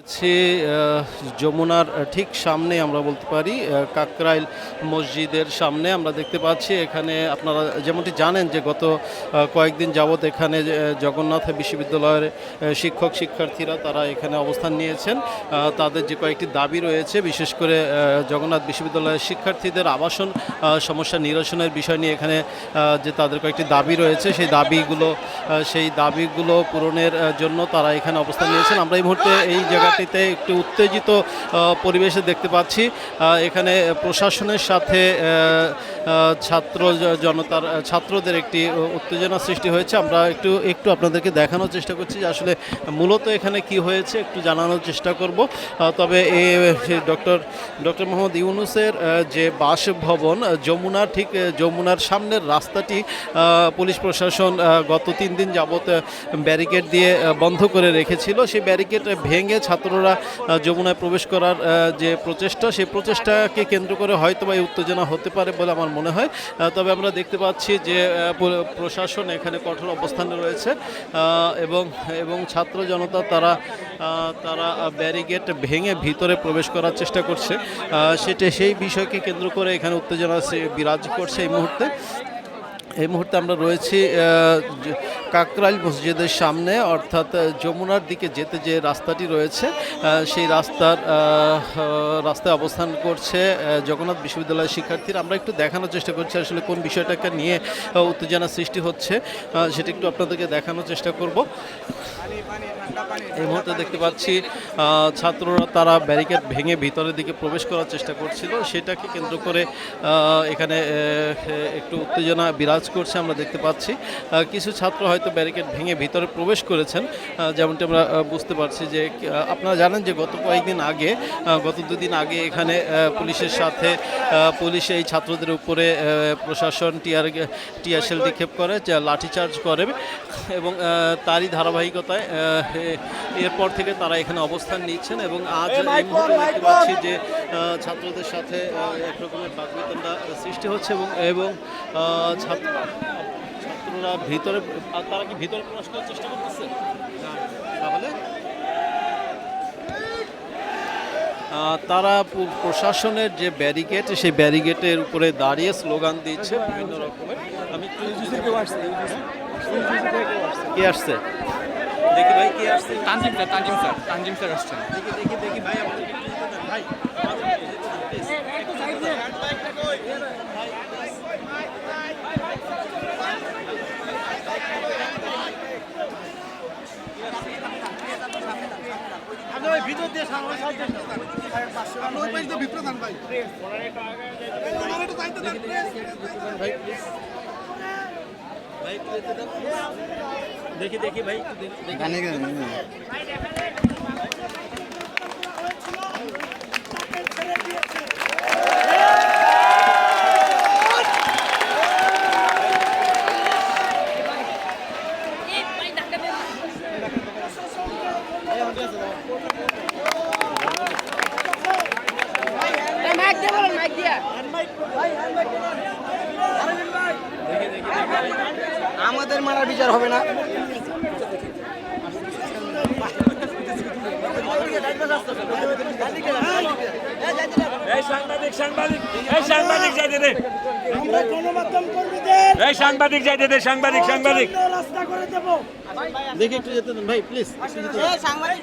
দেখছি যমুনার ঠিক সামনে আমরা বলতে পারি কাকরাইল মসজিদের সামনে আমরা দেখতে পাচ্ছি। এখানে আপনারা যেমনটি জানেন যে গত কয়েকদিন যাবৎ এখানে জগন্নাথ বিশ্ববিদ্যালয়ের শিক্ষক শিক্ষার্থীরা তারা এখানে অবস্থান নিয়েছেন। তাদের যে কয়েকটি দাবি রয়েছে, বিশেষ করে জগন্নাথ বিশ্ববিদ্যালয়ের শিক্ষার্থীদের আবাসন সমস্যা নিরসনের বিষয় নিয়ে এখানে যে তাদের কয়েকটি দাবি রয়েছে, সেই দাবিগুলো পূরণের জন্য তারা এখানে অবস্থান নিয়েছেন। আমরা এই মুহূর্তে এই জায়গাটিতে একটু উত্তেজিত পরিবেশে দেখতে পাচ্ছি। এখানে প্রশাসনের সাথে ছাত্রদের একটি উত্তেজনা সৃষ্টি হয়েছে। আমরা একটু আপনাদেরকে দেখানোর চেষ্টা করছি যে আসলে মূলত এখানে কি হয়েছে, একটু জানানোর চেষ্টা করব। তবে ডক্টর মোহাম্মদ ইউনূসের যে বাসভবন যমুনার সামনের রাস্তাটি পুলিশ প্রশাসন গত 3 দিন যাবৎ ব্যারিকেড দিয়ে বন্ধ করে রেখেছিল। সেই ব্যারিকেড ভেঙে ছাত্ররা যমুনায় প্রবেশ করার যে প্রচেষ্টা, সেই প্রচেষ্টাকে কেন্দ্র করে হয়তো বা এই উত্তেজনা হতে পারে বলে আমার মনে হয়। তবে আমরা দেখতে পাচ্ছি যে প্রশাসন এখানে কঠোর অবস্থানে রয়েছে এবং ছাত্র জনতা তারা ব্যারিকেড ভেঙে ভিতরে প্রবেশ করার চেষ্টা করছে। সেই বিষয়কে কেন্দ্র করে এখানে উত্তেজনা বিরাজ করছে। এই মুহূর্তে আমরা রয়েছি কাকরাইল মসজিদের সামনে, অর্থাৎ যমুনার দিকে যেতে যে রাস্তাটি রয়েছে সেই রাস্তায় অবস্থান করছে জগন্নাথ বিশ্ববিদ্যালয়ের শিক্ষার্থীরা। আমরা একটু দেখানোর চেষ্টা করছি আসলে কোন বিষয়টাকে নিয়ে উত্তেজনা সৃষ্টি হচ্ছে, সেটা একটু আপনাদেরকে দেখানোর চেষ্টা করব। এই মুহূর্তে দেখতে পাচ্ছি ছাত্ররা তারা ব্যারিকেড ভেঙে ভিতরের দিকে প্রবেশ করার চেষ্টা করছিল, সেটাকে কেন্দ্র করে এখানে একটু উত্তেজনা বিরাজ করছে। আমরা দেখতে পাচ্ছি কিছু ছাত্র হয়তো ব্যারিকেড ভেঙে ভিতরে প্রবেশ করেছেন, যেমনটি আমরা বুঝতে পারছি। যে আপনারা জানেন যে গত 2 দিন আগে এখানে পুলিশের সাথে পুলিশ এই ছাত্রদের উপরে প্রশাসন টিয়ারশেল নিক্ষেপ করে, লাঠিচার্জ করে, এবং তারই ধারাবাহিকতায় এরপর থেকে তারা এখানে অবস্থান নিচ্ছেন। এবং আজ এই মুহূর্তে দেখতে পাচ্ছি যে ছাত্রদের সাথে একরকমের বাকবিতণ্ডা সৃষ্টি হচ্ছে এবং ছাত্ররা তারা কি ভিতরে প্রবেশ করার চেষ্টা করতেছে? তাহলে তারা প্রশাসনের যে ব্যারিকেড, সেই ব্যারিকেডের উপরে দাঁড়িয়ে স্লোগান দিচ্ছে বিভিন্ন রকমের। আমি কে আসছে দেখি ভাই, কে আসছে? তানজিম স্যার আসছেন। দেখি ভাই, আমাদের ভাই ভিতর দিয়ে দেখি ভাই, আমাদের মারার বিচার হবে না। সাংবাদিক যাইতে দে, সাংবাদিক দেখি একটু যেতে দেন ভাই, প্লিজ। সাংবাদিক